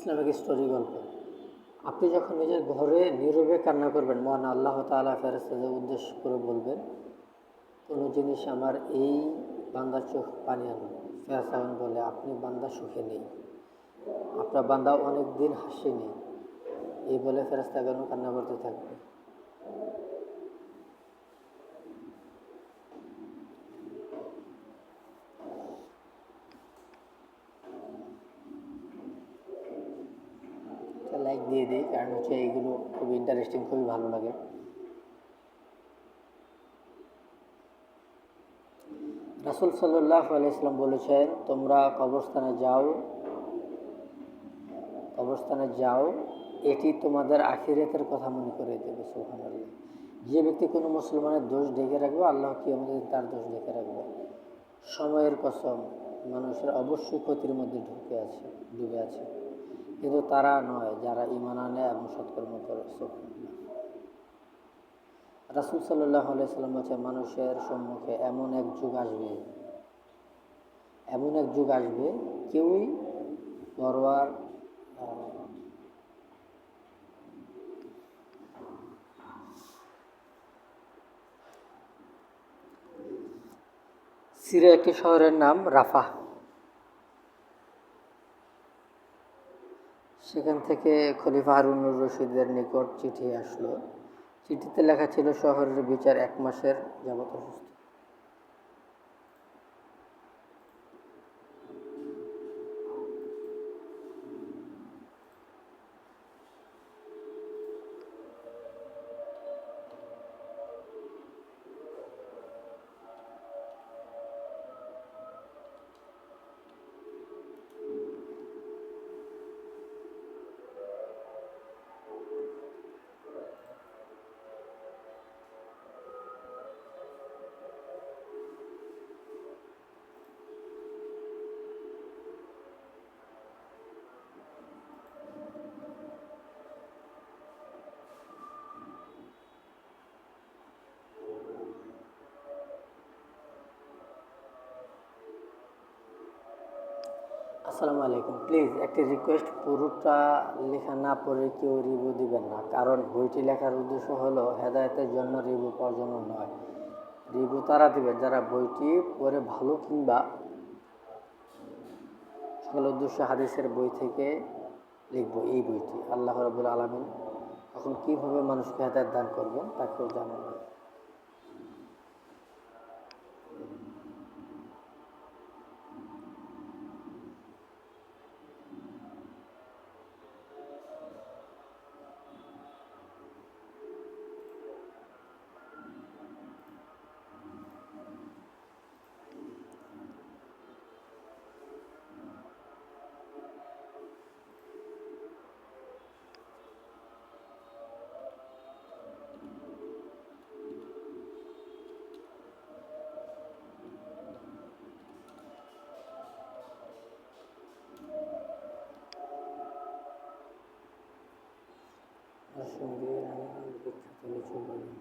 Islamic story গল্প। আপনি যখন নিজের ঘরে নীরবে কান্না করবেন, মহান আল্লাহ তাআলা ফেরেশতাদের উদ্দেশ্য করে বলবেন, কোনো জিনিস আমার এই বান্দার চোখ পানি আনবে। ফেরেশতাগণ বলে, আপনি বান্দা সুখে নেই, আপনার বান্দা অনেক দিন হাসেনি। এই বলে ফেরেশতাগণ কান্না করতে থাকবে। লাইক দিয়ে দিই, কারণ হচ্ছে এইগুলো খুবই ইন্টারেস্টিং, খুবই ভালো লাগে। রাসূল সাল্লাল্লাহু আলাইহি ওয়াসাল্লাম বলেছেন, তোমরা কবরস্থানে যাও, এটি তোমাদের আখিরাতের কথা মনে করে দেবে। সুবহানাল্লাহ। যে ব্যক্তি কোনো মুসলমানের দোষ ঢেকে রাখবে, আল্লাহ কিয়ামতের দিন তার দোষ ঢেকে রাখবে। সময়ের কসম, মানুষের অবশ্যই ক্ষতির মধ্যে ডুবে আছে, কিন্তু তারা নয় যারা ঈমান আনে এবং সৎকর্ম করে। সুবহানাল্লাহ। রাসূল সাল্লাল্লাহু আলাইহি ওয়াসাল্লাম বলেছেন, মানুষের সম্মুখে এমন এক যুগ আসবে, কেউই পরোয়ার সিরিয়ার একটি শহরের নাম রাফাহ। সেখান থেকে খলিফা হারুনুর রশিদের নিকট চিঠি আসলো। চিঠিতে লেখা ছিল, শহরের বিচার 1 মাসের যাবত অসুস্থ। আসসালামু আলাইকুম। প্লিজ একটি রিকোয়েস্ট, পুরোটা লেখা না পড়ে কেউ রিভিউ দিবেন না, কারণ বইটি লেখার উদ্দেশ্য হলো হেদায়েতের জন্য, রিভিউ পাওয়ার জন্য নয়। রিভিউ তারা দিবেন যারা বইটি পড়ে ভালো, কিংবা সকল উদ্দেশ্য হাদিসের বই থেকে লিখবো এই বইটি। আল্লাহ রাব্বুল আলামিন এখন কীভাবে মানুষকে হেদায়েত দান করবেন তা কেউ জানেন না। সঙ্গে বিখ্যাত লিচু বাগান।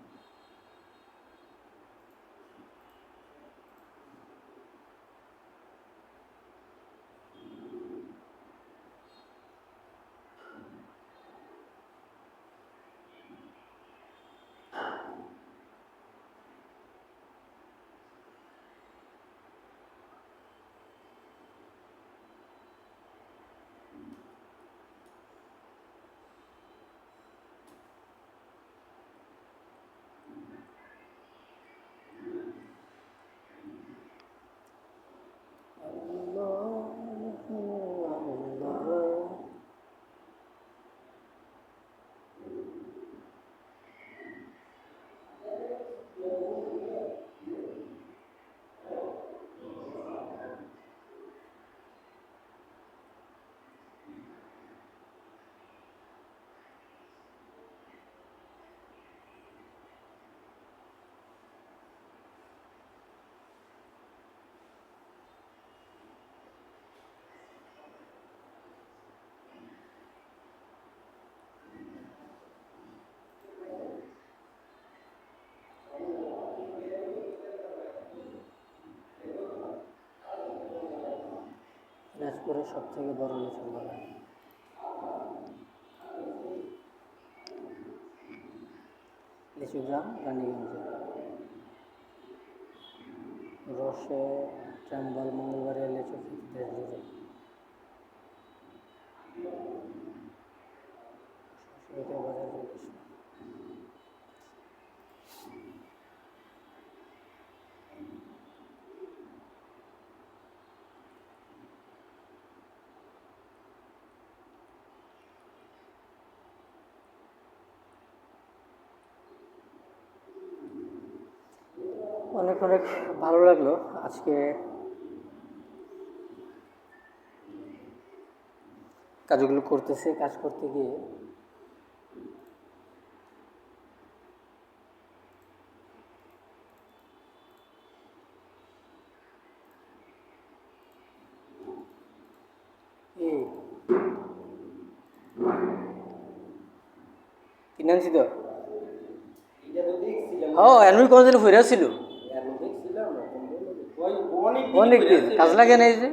দিনাজপুরের সবথেকে বড় লিচুর বাগান। গ্রাম, রানীগঞ্জে। রসে ট্রাম্বল মঙ্গলবারে লেচু খেতে দেশ জুড়ে। এটা বাজার কৃষ্ণ। অনেক অনেক ভালো লাগলো আজকে কাজগুলো করতেছে। কাজ করতে গিয়ে এই কিনে আনছি তো এমনি কোনোদিন ফিরে ছিল অনেক দিন কাজ লাগে না এই যে